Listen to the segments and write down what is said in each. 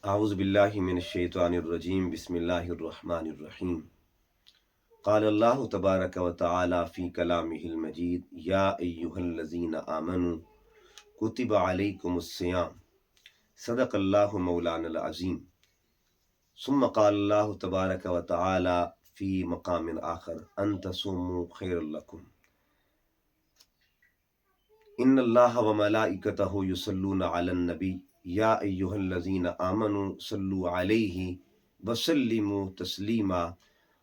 أعوذ بالله من الشيطان الرجيم بسم الله الرحمن الرحيم قال الله تبارك وتعالى في كلامه المجيد يا أيها الذين آمنوا كتب عليكم الصيام صدق الله مولانا العظيم ثم قال الله تبارك وتعالى في مقام آخر أن تصوموا خير لكم إن الله وملائكته يصلون على النبي يا أيها الذين آمنوا صلوا عليه وسلموا تسليما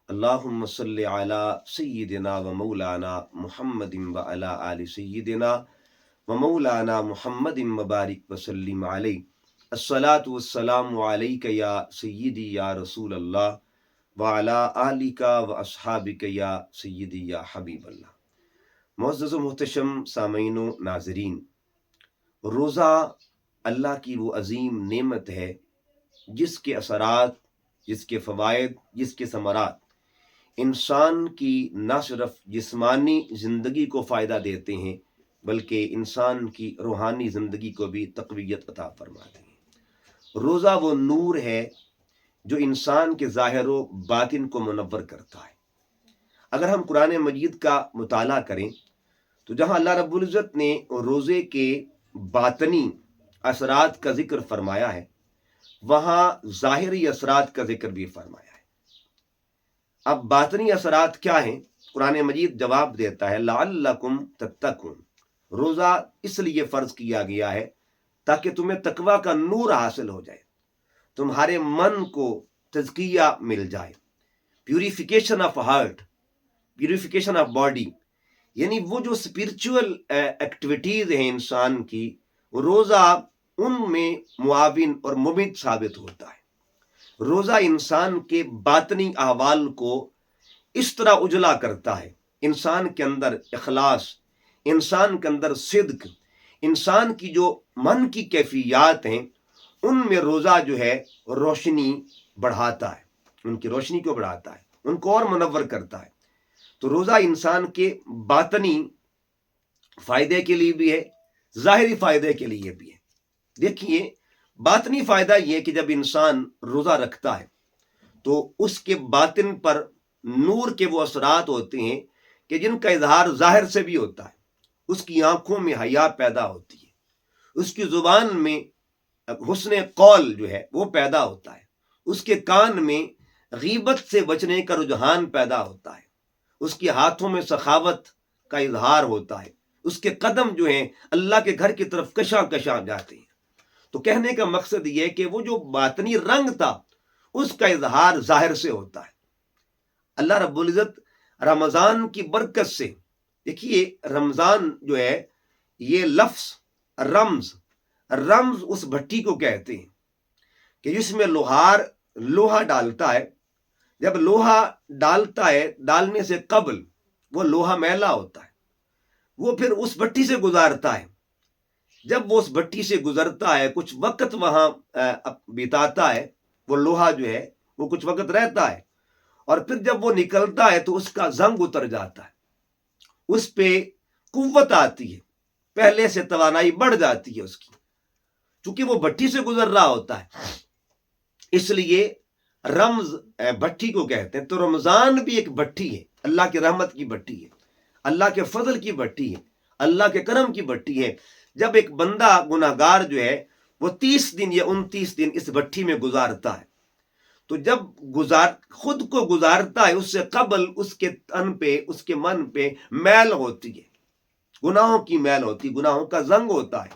اللهم صل على سيدنا ومولانا محمد وعلى آل سيدنا ومولانا محمد مبارك وسلم عليه الصلاة والسلام عليك يا سيدي يا رسول الله وعلى آلك وأصحابك يا سيدي يا حبيب اللہ۔ معزز و محتشم سامعین و ناظرین، روزہ اللہ کی وہ عظیم نعمت ہے جس کے اثرات، جس کے فوائد، جس کے ثمرات انسان کی نہ صرف جسمانی زندگی کو فائدہ دیتے ہیں بلکہ انسان کی روحانی زندگی کو بھی تقویت عطا فرماتے ہیں۔ روزہ وہ نور ہے جو انسان کے ظاہر و باطن کو منور کرتا ہے۔ اگر ہم قرآن مجید کا مطالعہ کریں تو جہاں اللہ رب العزت نے روزے کے باطنی اثرات کا ذکر فرمایا ہے وہاں ظاہری اثرات کا ذکر بھی فرمایا ہے۔ اب باطنی اثرات کیا ہیں؟ قرآن مجید جواب دیتا ہے لعلکم تتقون، روزہ اس لیے فرض کیا گیا ہے تاکہ تمہیں تقوی کا نور حاصل ہو جائے، تمہارے من کو تزکیہ مل جائے، purification of heart, purification of body, یعنی وہ جو اسپرچول ایکٹیویٹیز ہیں انسان کی، روزہ ان میں معاون اور ممد ثابت ہوتا ہے۔ روزہ انسان کے باطنی احوال کو اس طرح اجلا کرتا ہے، انسان کے اندر اخلاص، انسان کے اندر صدق، انسان کی جو من کی کیفیات ہیں ان میں روزہ جو ہے روشنی بڑھاتا ہے، ان کی روشنی کو بڑھاتا ہے، ان کو اور منور کرتا ہے۔ تو روزہ انسان کے باطنی فائدے کے لیے بھی ہے، ظاہری فائدے کے لیے بھی ہے۔ دیکھیے، باطنی فائدہ یہ کہ جب انسان روزہ رکھتا ہے تو اس کے باطن پر نور کے وہ اثرات ہوتے ہیں کہ جن کا اظہار ظاہر سے بھی ہوتا ہے۔ اس کی آنکھوں میں حیا پیدا ہوتی ہے، اس کی زبان میں حسن قول جو ہے وہ پیدا ہوتا ہے، اس کے کان میں غیبت سے بچنے کا رجحان پیدا ہوتا ہے، اس کے ہاتھوں میں سخاوت کا اظہار ہوتا ہے، اس کے قدم جو ہیں اللہ کے گھر کی طرف کشاں کشاں جاتے ہیں۔ تو کہنے کا مقصد یہ کہ وہ جو باطنی رنگ تھا اس کا اظہار ظاہر سے ہوتا ہے۔ اللہ رب العزت رمضان کی برکت سے، دیکھیے رمضان جو ہے یہ لفظ رمز اس بھٹی کو کہتے ہیں کہ جس میں لوہار لوہا ڈالتا ہے، جب لوہا ڈالتا ہے ڈالنے سے قبل وہ لوہا میلا ہوتا ہے، وہ پھر اس بھٹی سے گزارتا ہے، جب وہ اس بھٹی سے گزرتا ہے کچھ وقت وہاں بتاتا ہے، وہ لوہا جو ہے وہ کچھ وقت رہتا ہے، اور پھر جب وہ نکلتا ہے تو اس کا زنگ اتر جاتا ہے، اس پہ قوت آتی ہے، پہلے سے توانائی بڑھ جاتی ہے اس کی، چونکہ وہ بھٹی سے گزر رہا ہوتا ہے، اس لیے رمز بھٹی کو کہتے ہیں۔ تو رمضان بھی ایک بھٹی ہے، اللہ کی رحمت کی بھٹی ہے، اللہ کے فضل کی بھٹی ہے، اللہ کے کرم کی بھٹی ہے۔ جب ایک بندہ گناہگار جو ہے وہ 30 دن یا 29 دن اس بھٹی میں گزارتا ہے، تو جب خود کو گزارتا ہے اس سے قبل اس کے تن پہ، اس کے من پہ میل ہوتی ہے، گناہوں کی میل ہوتی ہے، گناہوں کا زنگ ہوتا ہے،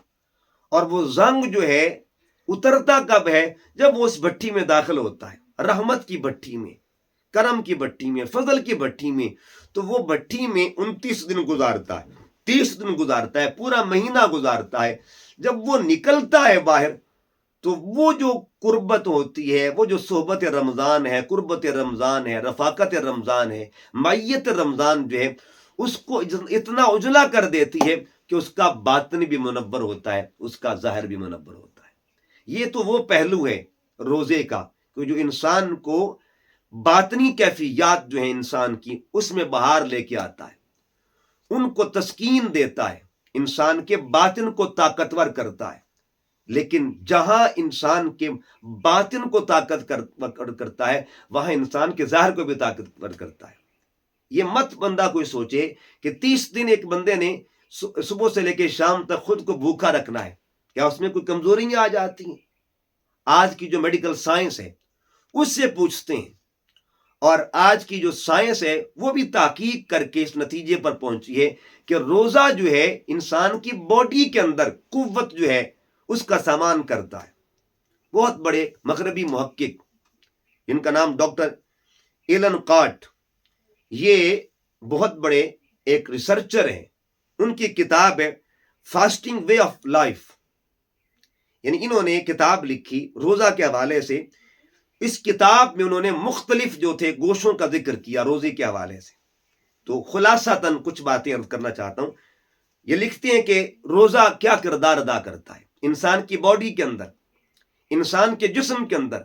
اور وہ زنگ جو ہے اترتا کب ہے؟ جب وہ اس بھٹی میں داخل ہوتا ہے، رحمت کی بھٹی میں، کرم کی بھٹی میں، فضل کی بھٹی میں۔ تو وہ بھٹی میں 29 دن گزارتا ہے، 30 دن گزارتا ہے، پورا مہینہ گزارتا ہے۔ جب وہ نکلتا ہے باہر تو وہ جو قربت ہوتی ہے، وہ جو صحبت رمضان ہے، قربت رمضان ہے، رفاقت رمضان ہے، معیت رمضان جو ہے اس کو اتنا اجلا کر دیتی ہے کہ اس کا باطن بھی منور ہوتا ہے، اس کا ظاہر بھی منور ہوتا ہے۔ یہ تو وہ پہلو ہے روزے کا کہ جو انسان کو باطنی کیفیات جو ہیں انسان کی اس میں بہار لے کے آتا ہے، ان کو تسکین دیتا ہے، انسان کے باطن کو طاقتور کرتا ہے۔ لیکن جہاں انسان کے باطن کو طاقتور کرتا ہے وہاں انسان کے ظاہر کو بھی طاقتور کرتا ہے۔ یہ مت بندہ کوئی سوچے کہ 30 دن ایک بندے نے صبح سے لے کے شام تک خود کو بھوکا رکھنا ہے، کیا اس میں کوئی کمزوریاں آ جاتی ہیں؟ آج کی جو میڈیکل سائنس ہے اس سے پوچھتے ہیں، اور آج کی جو سائنس ہے وہ بھی تحقیق کر کے اس نتیجے پر پہنچی ہے کہ روزہ جو ہے انسان کی باڈی کے اندر قوت جو ہے اس کا سامان کرتا ہے۔ بہت بڑے مغربی محقق، ان کا نام ڈاکٹر ایلن کارٹ، یہ بہت بڑے ایک ریسرچر ہیں، ان کی کتاب ہے فاسٹنگ وے آف لائف، یعنی انہوں نے کتاب لکھی روزہ کے حوالے سے۔ اس کتاب میں انہوں نے مختلف جو تھے گوشوں کا ذکر کیا روزے کے حوالے سے، تو خلاصتاً کچھ باتیں عرض کرنا چاہتا ہوں۔ یہ لکھتے ہیں کہ روزہ کیا کردار ادا کرتا ہے انسان کی باڈی کے اندر، انسان کے جسم کے اندر،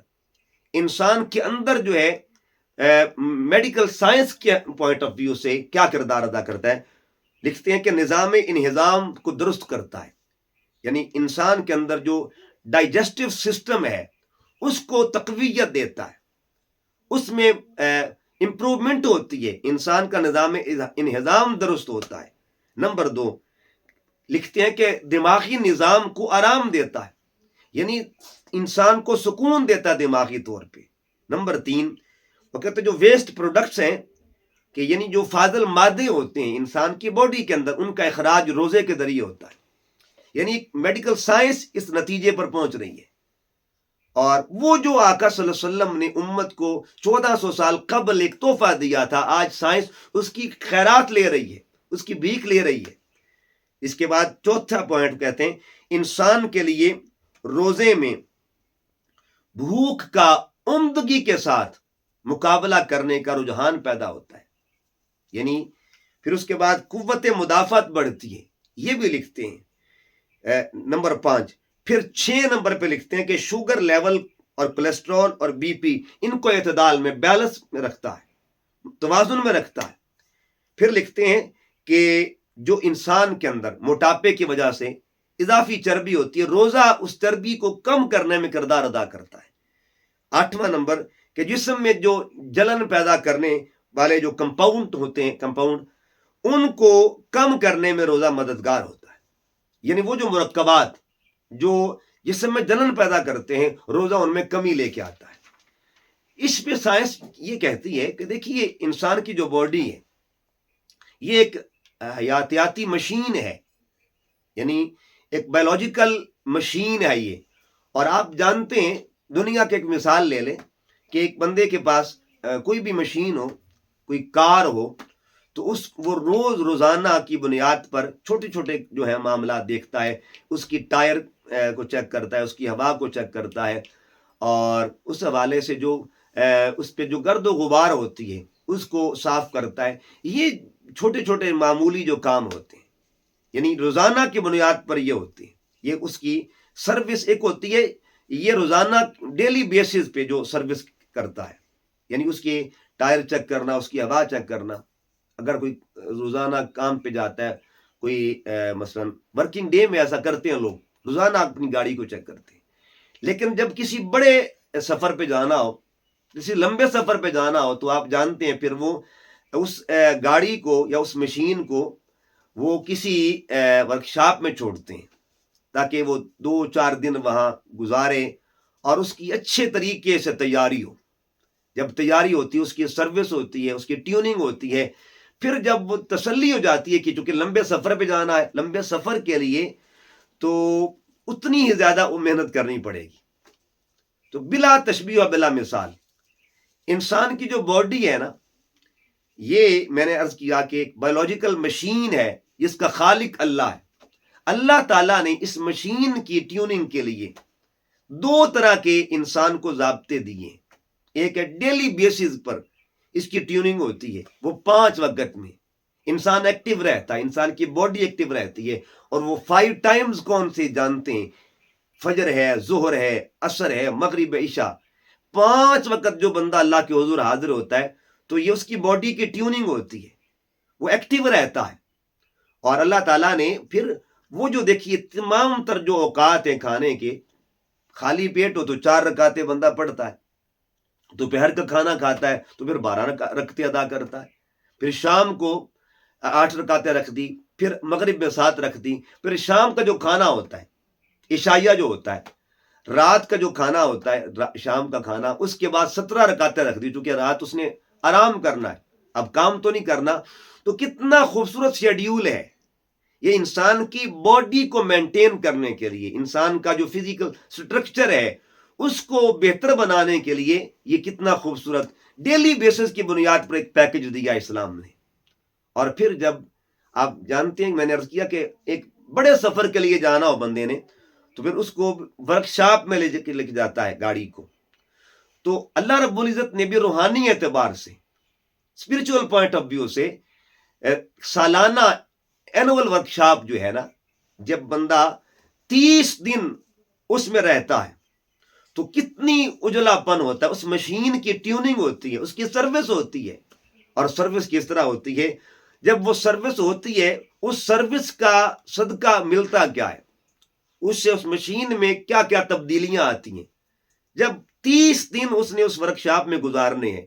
انسان کے اندر جو ہے میڈیکل سائنس کے پوائنٹ آف ویو سے کیا کردار ادا کرتا ہے۔ لکھتے ہیں کہ نظام انہضام کو درست کرتا ہے، یعنی انسان کے اندر جو ڈائجسٹو سسٹم ہے اس کو تقویت دیتا ہے، اس میں امپروومنٹ ہوتی ہے، انسان کا نظام انہضام درست ہوتا ہے۔ نمبر 2 لکھتے ہیں کہ دماغی نظام کو آرام دیتا ہے، یعنی انسان کو سکون دیتا ہے دماغی طور پہ۔ نمبر 3 وہ کہتے ہیں جو ویسٹ پروڈکٹس ہیں، کہ یعنی جو فاضل مادے ہوتے ہیں انسان کی باڈی کے اندر، ان کا اخراج روزے کے ذریعے ہوتا ہے۔ یعنی میڈیکل سائنس اس نتیجے پر پہنچ رہی ہے، اور وہ جو آقا صلی اللہ علیہ وسلم نے امت کو 1400 سال قبل ایک تحفہ دیا تھا، آج سائنس اس کی خیرات لے رہی ہے، اس کی بھیک لے رہی ہے۔ اس کے بعد چوتھا پوائنٹ کہتے ہیں انسان کے لیے روزے میں بھوک کا عمدگی کے ساتھ مقابلہ کرنے کا رجحان پیدا ہوتا ہے، یعنی پھر اس کے بعد قوت مدافعت بڑھتی ہے، یہ بھی لکھتے ہیں۔ نمبر 5 پھر 6 نمبر پہ لکھتے ہیں کہ شوگر لیول اور کولیسٹرول اور بی پی ان کو اعتدال میں، بیلنس میں رکھتا ہے، توازن میں رکھتا ہے۔ پھر لکھتے ہیں کہ جو انسان کے اندر موٹاپے کی وجہ سے اضافی چربی ہوتی ہے، روزہ اس چربی کو کم کرنے میں کردار ادا کرتا ہے۔ 8واں نمبر کہ جسم میں جو جلن پیدا کرنے والے جو کمپاؤنڈ ہوتے ہیں، ان کو کم کرنے میں روزہ مددگار ہوتا ہے، یعنی وہ جو مرکبات جو جسم میں جلن پیدا کرتے ہیں روزہ ان میں کمی لے کے آتا ہے۔ اس پہ سائنس یہ کہتی ہے کہ دیکھیے انسان کی جو باڈی ہے یہ ایک حیاتیاتی مشین ہے، یعنی ایک بایولوجیکل مشین ہے یہ۔ اور آپ جانتے ہیں، دنیا کے ایک مثال لے لیں کہ ایک بندے کے پاس کوئی بھی مشین ہو، کوئی کار ہو، تو وہ روزانہ کی بنیاد پر چھوٹے چھوٹے جو ہے معاملات دیکھتا ہے، اس کی ٹائر کو چیک کرتا ہے، اس کی ہوا کو چیک کرتا ہے، اور اس حوالے سے جو اس پہ جو گرد و غبار ہوتی ہے اس کو صاف کرتا ہے۔ یہ چھوٹے چھوٹے معمولی جو کام ہوتے ہیں، یعنی روزانہ کی بنیاد پر یہ ہوتے ہیں۔ یہ اس کی سروس ایک ہوتی ہے، یہ روزانہ ڈیلی بیسس پہ جو سروس کرتا ہے، یعنی اس کی ٹائر چیک کرنا، اس کی ہوا چیک کرنا۔ اگر کوئی روزانہ کام پہ جاتا ہے، کوئی مثلا ورکنگ ڈے میں ایسا کرتے ہیں لوگ، روزانہ اپنی گاڑی کو چیک کرتے ہیں۔ لیکن جب کسی بڑے سفر پہ جانا ہو، کسی لمبے سفر پہ جانا ہو، تو آپ جانتے ہیں پھر وہ اس گاڑی کو یا اس مشین کو وہ کسی ورکشاپ میں چھوڑتے ہیں تاکہ وہ 2-4 دن وہاں گزارے اور اس کی اچھے طریقے سے تیاری ہو۔ جب تیاری ہوتی ہے، اس کی سروس ہوتی ہے، اس کی ٹیوننگ ہوتی ہے، پھر جب وہ تسلی ہو جاتی ہے کہ چونکہ لمبے سفر پہ جانا ہے، لمبے سفر کے لیے تو اتنی ہی زیادہ وہ محنت کرنی پڑے گی۔ تو بلا تشبیہ و بلا مثال انسان کی جو باڈی ہے نا، یہ میں نے عرض کیا کہ ایک بایولوجیکل مشین ہے جس کا خالق اللہ ہے۔ اللہ تعالیٰ نے اس مشین کی ٹیوننگ کے لیے 2 طرح کے انسان کو ضابطے دیے۔ ایک ہے ڈیلی بیسس پر اس کی ٹیوننگ ہوتی ہے، وہ 5 وقت میں انسان ایکٹیو رہتا ہے، انسان کی باڈی ایکٹیو رہتی ہے، اور وہ 5 ٹائمز کون سے جانتے ہیں؟ فجر ہے، ظہر ہے، عصر ہے، مغرب، عشاء۔ 5 وقت جو بندہ اللہ کے حضور حاضر ہوتا ہے تو یہ اس کی باڈی کی ٹیوننگ ہوتی ہے، وہ ایکٹیو رہتا ہے۔ اور اللہ تعالیٰ نے پھر وہ جو دیکھیے تمام تر جو اوقات ہیں کھانے کے، خالی پیٹ ہو تو 4 رکعتیں بندہ پڑھتا ہے، دوپہر کا کھانا کھاتا ہے تو پھر 12 رکعتیں ادا کرتا ہے، پھر شام کو 8 رکعتیں رکھ دی، پھر مغرب میں 7 رکھ دی، پھر شام کا جو کھانا ہوتا ہے عشائیہ جو ہوتا ہے، رات کا جو کھانا ہوتا ہے شام کا کھانا، اس کے بعد 17 رکعتیں رکھ دی، چونکہ رات اس نے آرام کرنا ہے، اب کام تو نہیں کرنا۔ تو کتنا خوبصورت شیڈیول ہے یہ انسان کی باڈی کو مینٹین کرنے کے لیے، انسان کا جو فزیکل سٹرکچر ہے اس کو بہتر بنانے کے لیے یہ کتنا خوبصورت ڈیلی بیسس کی بنیاد پر ایک پیکج دیا اسلام نے۔ اور پھر جب آپ جانتے ہیں، میں نے عرض کیا کہ ایک بڑے سفر کے لیے جانا ہو بندے نے تو پھر اس کو ورکشاپ میں لے کے جاتا ہے گاڑی کو، تو اللہ رب العزت نے بھی روحانی اعتبار سے، اسپرچول پوائنٹ آف ویو سے، سالانہ اینول ورکشاپ جو ہے نا، جب بندہ 30 دن اس میں رہتا ہے تو کتنی اجلا پن ہوتا ہے، اس مشین کی ٹیوننگ ہوتی ہے، اس کی سروس ہوتی ہے، اور سروس کس طرح ہوتی ہے، جب وہ سروس ہوتی ہے اس سروس کا صدقہ ملتا کیا ہے، اس سے اس مشین میں کیا کیا تبدیلیاں آتی ہیں۔ جب 30 دن اس نے اس ورکشاپ میں گزارنے ہیں،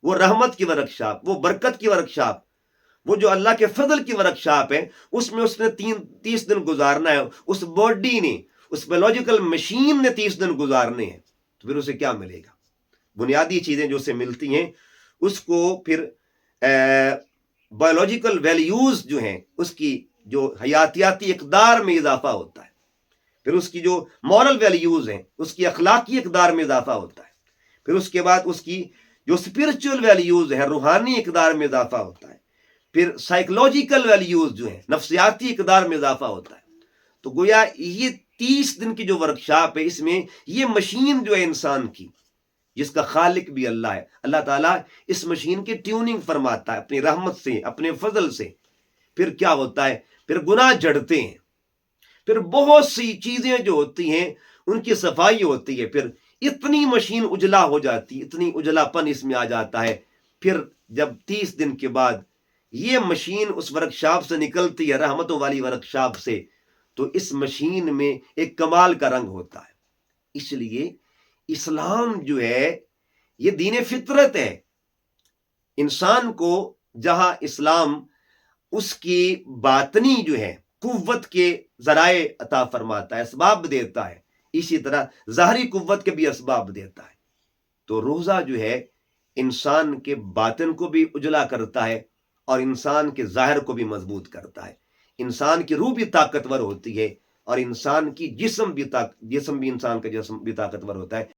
وہ رحمت کی ورکشاپ، وہ برکت کی ورکشاپ، وہ جو اللہ کے فضل کی ورکشاپ ہے، اس میں اس نے 30 دن گزارنا ہے، اس باڈی نے، اس بایولوجیکل مشین نے 30 دن گزارنے ہیں، تو پھر اسے کیا ملے گا؟ بنیادی چیزیں جو اسے ملتی ہیں اس کو پھر بایولوجیکل ویلیوز جو ہیں، اس کی جو حیاتیاتی اقدار میں اضافہ ہوتا ہے، پھر اس کی جو مورل ویلیوز ہیں، اس کی اخلاقی اقدار میں اضافہ ہوتا ہے، پھر اس کے بعد اس کی جو اسپرچل ویلیوز ہیں، روحانی اقدار میں اضافہ ہوتا ہے، پھر سائیکولوجیکل ویلیوز جو ہیں، نفسیاتی اقدار میں اضافہ ہوتا ہے۔ تو گویا یہ 30 دن کی جو ورکشاپ ہے، اس میں یہ مشین جو ہے انسان کی، جس کا خالق بھی اللہ ہے، اللہ تعالیٰ اس مشین کی ٹیوننگ فرماتا ہے اپنی رحمت سے، اپنے فضل سے۔ پھر کیا ہوتا ہے؟ پھر گناہ جڑتے ہیں، پھر بہت سی چیزیں جو ہوتی ہیں ان کی صفائی ہوتی ہے، پھر اتنی مشین اجلا ہو جاتی، اتنی اجلا پن اس میں آ جاتا ہے۔ پھر جب 30 دن کے بعد یہ مشین اس ورکشاپ سے نکلتی ہے، رحمتوں والی ورکشاپ سے، تو اس مشین میں ایک کمال کا رنگ ہوتا ہے۔ اس لیے اسلام جو ہے یہ دین فطرت ہے۔ انسان کو جہاں اسلام اس کی باطنی جو ہے قوت کے ذرائع عطا فرماتا ہے، اسباب دیتا ہے، اسی طرح ظاہری قوت کے بھی اسباب دیتا ہے۔ تو روزہ جو ہے انسان کے باطن کو بھی اجلا کرتا ہے اور انسان کے ظاہر کو بھی مضبوط کرتا ہے، انسان کی روح بھی طاقتور ہوتی ہے، اور انسان کی جسم بھی انسان کا جسم بھی طاقتور ہوتا ہے۔